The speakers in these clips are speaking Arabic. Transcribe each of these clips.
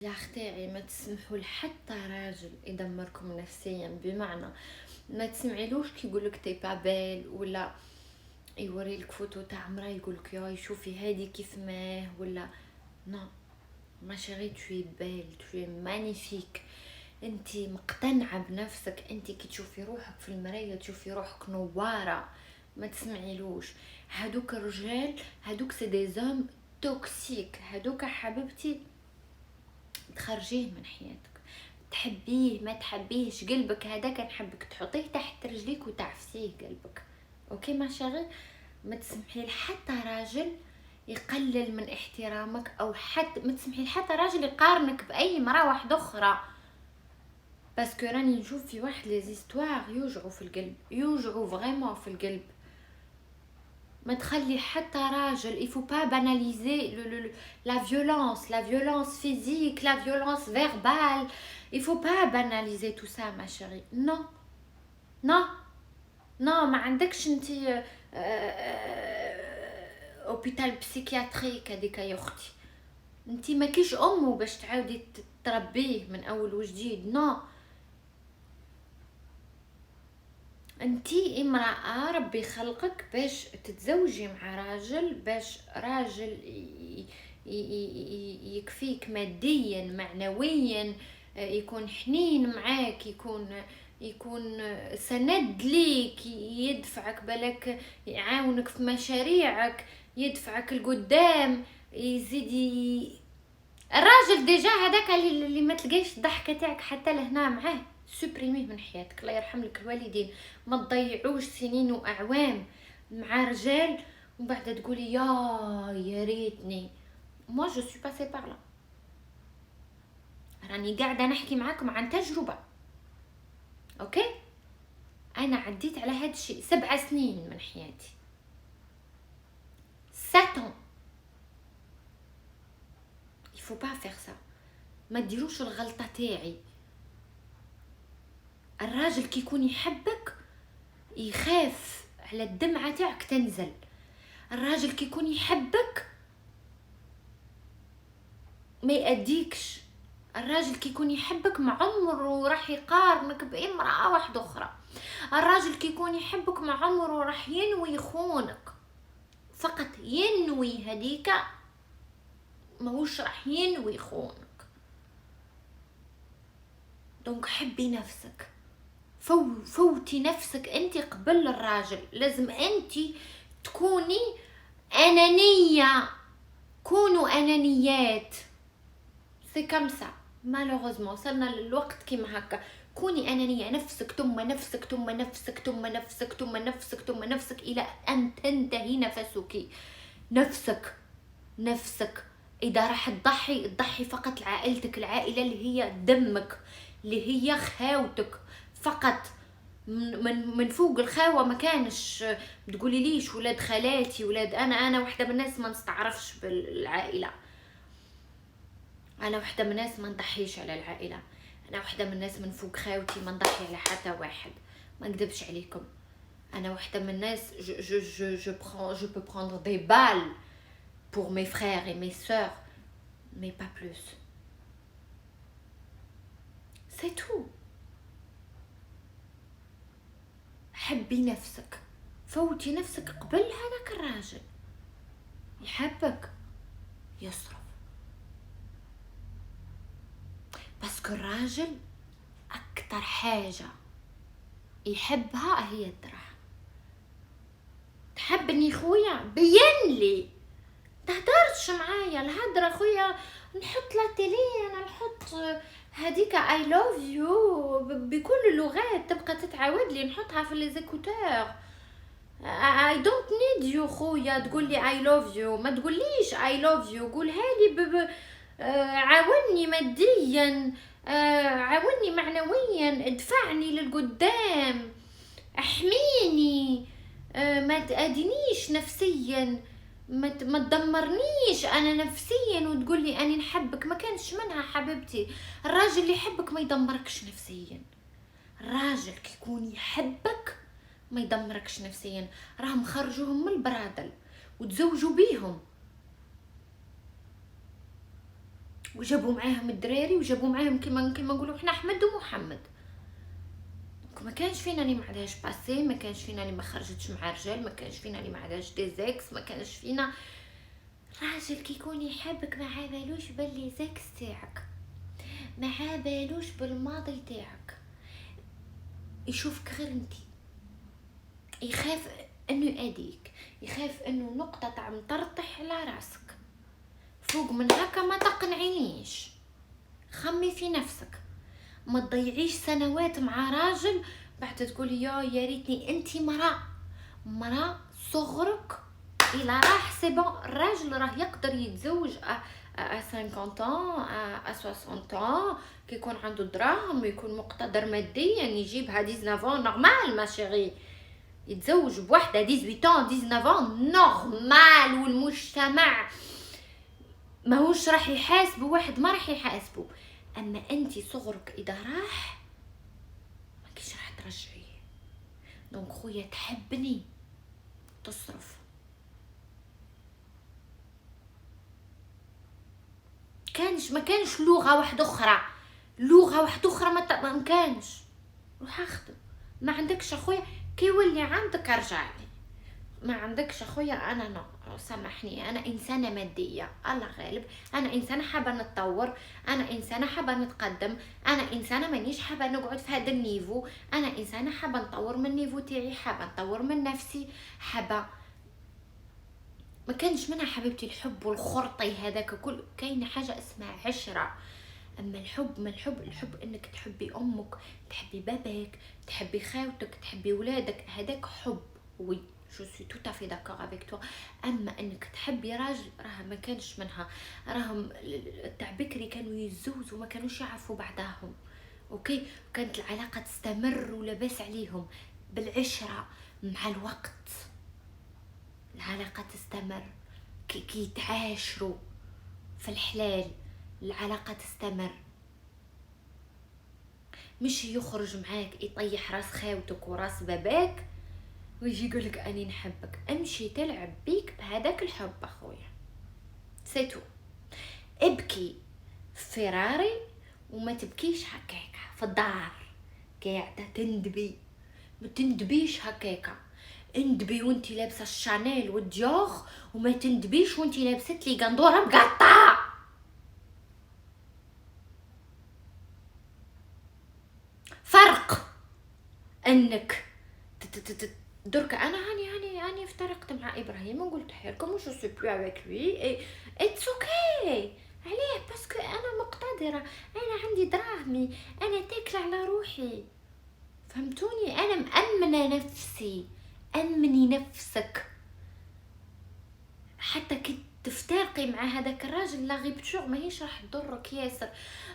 يا اختي ما تسمحوا لحتى راجل يدمركم نفسيا، بمعنى ما تسمعيلوش كي يقولك تي با بيل، ولا يوريلك فوتو تاع مرا يقولك ياي شوفي هادي كيف ما، ولا نو ما شيري توي بيل توي مانيفيك. انتي مقتنعه بنفسك، انتي كي تشوفي روحك في المرايه تشوفي روحك نواره. ما تسمعيلوش هادوك الرجال، هادوك سي دي زوم توكسيك، هادوك حبيبتي تخرجيه من حياتك. تحبيه ما تحبيهش، قلبك هذاك نحبك تحطيه تحت رجليك وتعفسيه قلبك. اوكي ما شغل. ما تسمحي لحتى راجل يقلل من احترامك، او حتى ما تسمحي لحتى راجل يقارنك باي مراه واحده اخرى. باسكو راني نشوف في واحد لي زيستوار يوجعوا في القلب، يوجعوا فريمون في القلب. ما تخلي حتى راجل il faut pas banaliser la violence physique, la violence verbale. Il faut pas banaliser tout ça ma chérie. Non non non. ما عندكش انتي اوبيتال بسيكياتريك هذيك يا اختي. انتي ما كيش امه باش تعاودي تربيه من اول وجديد. نو انتي امرأة ربي خلقك باش تتزوجي مع راجل، باش راجل يكفيك ماديا معنويا، يكون حنين معاك، يكون سند ليك، يدفعك بالك، يعاونك في مشاريعك، يدفعك القدام، يزيد الراجل ديجا هذاك اللي ما تلقايش الضحكه تاعك حتى لهنا معاه، سوبريميه من حياتك. الله يرحم لك الوالدين. ما تضيعوش سنين واعوام مع رجال ومن بعد تقولي يا ريتني. moi je suis passée par là. راني قاعده نحكي معاكم عن تجربه. اوكي انا عديت على هاد الشيء 7 سنين من حياتي. 7 ans. il faut pas faire ça. ما تديروش الغلطه تاعي. الراجل كي يكون يحبك يخاف على الدمعة تاعك تنزل. الراجل كي يكون يحبك ما يأديكش. الراجل كي يكون يحبك مع عمره راح يقارنك بامرأة واحدة أخرى. الراجل كي يكون يحبك مع عمره راح ينوي يخونك، فقط ينوي هديك، ماهوش راح ينوي يخونك. دونك حبي نفسك، فوتي نفسك انت قبل الراجل. لازم انت تكوني انانيه، كونوا انانيات. سي كمسا مالوغوزمون وصلنا للوقت كيما هكا. كوني انانيه، نفسك ثم نفسك ثم نفسك ثم نفسك ثم نفسك ثم نفسك الى ان تنتهي نفسك. نفسك اذا راح تضحي فقط لعائلتك، العائله اللي هي دمك، اللي هي خاوتك فقط. من فوق الخاوه ما كانش تقولي ليش ولاد خالاتي ولاد. انا واحده من الناس ما نستعرفش بالعائله. انا واحده من الناس ما نضحيش على العائله. انا واحده من الناس من فوق خاوتي ما نضحي على حتى واحد. ما نكذبش عليكم. انا واحده من الناس je peux prendre des balles pour mes frères et mes sœurs, mais pas plus. C'est tout. حبي نفسك، فوتي نفسك قبل هذاك الراجل. يحبك يصرف، باسكو الراجل اكتر حاجه يحبها هي الدراهم. تحبني خويا بين لي، تهدرش معايا الهدره خويا. نحط لا تيلي، انا نحط هذيك اي لوف يو بكل اللغات، تبقى تتعاود لي نحطها في لي زيكوتور. I don't need you خويا تقول لي I love you. ما تقوليش I love you، قولها لي عاوني ماديا، عاوني معنويا، ادفعني للقدام، احميني، ما تأذينيش نفسيا، ما تدمرنيش انا نفسيا وتقول لي اني نحبك. ما كانش منها حبيبتي. الراجل اللي يحبك ما يدمركش نفسيا. الراجل كي يكون يحبك ما يدمركش نفسيا. راهم خرجوهم من البرادل وتزوجوا بيهم. وجابوا معاهم الدراري وجابوا معاهم كما نقولوا حنا احمد ومحمد. ما كانش فينا اللي ما عندهاش باسي، ما كانش فينا اللي ما خرجتش مع رجال، ما كانش فينا اللي ما عندهاش دي زيكس، ما كانش فينا. راجل كيكون يحبك ما عابالوش باللي زيكس تاعك، ما عابالوش بالماضي تاعك، يشوفك غير انتي، يخاف انه يأذيك، يخاف انه نقطة تاع مطرطح على راسك. فوق من هكا ما تقنعينيش، خمي في نفسك، ما تضيعيش سنوات مع راجل بعد تقولي يا ريتني انتي مرا صغرك. الى راح سي بون، الراجل راه يقدر يتزوج 50 ans 60 ans كي يكون عنده دراهم ويكون مقتدر ماديا، يجيبها 19 نورمال ما شيري، يتزوج بوحده 18 19 نورمال. والمجتمع ماهوش راح يحاسب واحد، ما راح يحاسبه. اما انتي صغرك اذا راح ما كيش راح ترجعيه. دونك خويا تحبني تصرف، ما كانش لغه واحده اخرى ما كانش. روح اخدم، ما عندكش اخويا كي يولي عندك ارجعلي، ما عندكش اخويا انا سامحني، انا انسانه ماديه الله غالب، انا انسانه حابه نتطور، انا انسانه حابه نتقدم، انا انسانه مانيش حابه نقعد في هذا النيفو، انا انسانه حابه نطور من النيفو تاعي، حابه نطور من نفسي، حابه. ما كانش منها حبيبتي الحب والخرطي هذاك كل، كاينه حاجه اسمها عشره. اما الحب انك تحبي امك، تحبي باباك، تحبي خاوتك، تحبي ولادك، هذاك حب. وي جو سوي تو تافي داكور افيك توا. اما انك تحبي راجل راه ما كانش منها. راهم تاع بكري كانوا يتزوجوا ما كانوش يعرفوا بعضهم، اوكي، وكانت العلاقه تستمر ولاباس عليهم بالعشره. مع الوقت العلاقه تستمر، كي يتعاشروا في الحلال العلاقه تستمر. مش يخرج معاك يطيح راس خاوتك وراس باباك ويجي يقولك اني نحبك. امشي تلعب بيك بهذاك الحب اخويا، سيتو. ابكي فيراري وما تبكيش هكاكا في الدار قاعده تندبي، ما تندبيش هكاكا. اندبي وانتي لابسه الشانيل والديور، وما تندبيش وانتي لابسه لي قندوره مقطعه. فرق انك درك انا هاني افترقت مع ابراهيم وقلت حيركم وشو سو بلو افيك لوي اتس اوكي. عليه باسكو انا مقتدره، انا عندي دراهمي، انا تاكله على روحي، فهمتوني؟ انا مأمنه نفسي. امني نفسك حتى كي تفترقي مع هذاك الراجل لا غيب شغل ماهيش راح تضرك ياسر،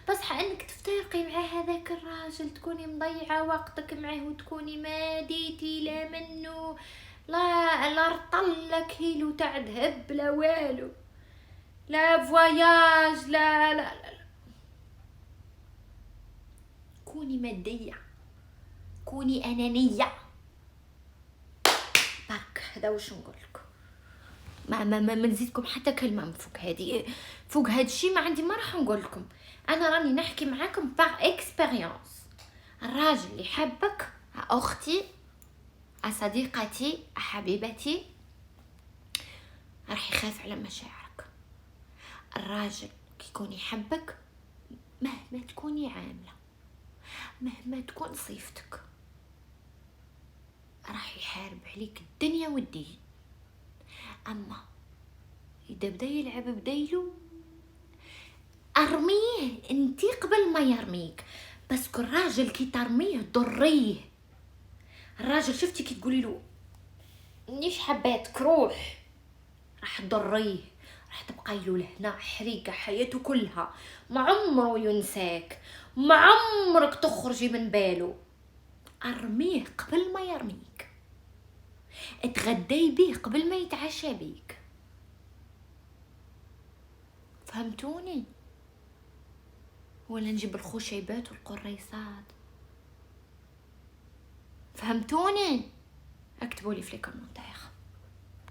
بصح انك تفترقي مع هذاك الراجل تكوني مضيعه وقتك معاه وتكوني ما ديتي لا منه لا رطل لا كيلو تاع ذهب لا والو، لا فواياج لا. كوني ماديه، كوني انانيه برك. هذا واش نقول لكم. ما نزيدكم حتى كلمه من فوق هذه، فوق هذا الشيء ما عندي ما راح نقول لكم. انا راني نحكي معاكم باغ اكسبيريونس. الراجل اللي حبك اختي صديقتي حبيبتي راح يخاف على مشاعرك. الراجل كي يكون يحبك مهما تكوني عامله، مهما تكون صيفتك، راح يحارب عليك الدنيا والدين. اما اذا بدا يلعب بديلو ارميه انتي قبل ما يرميك، باسكو الراجل كي ترميه ضريه. الراجل شفتي كي تقولي له نيش حباتك روح، راح تضريه، راح تبقى له لهنا حريقه حياته كلها، ما عمره ينساك، ما عمرك تخرجي من باله. ارميه قبل ما يرميك، اتغدي به قبل ما يتعشى بيك، فهمتوني؟ ولا نجيب الخشيبات والقريصات، فهمتوني؟ اكتبوا لي في الكومنتات.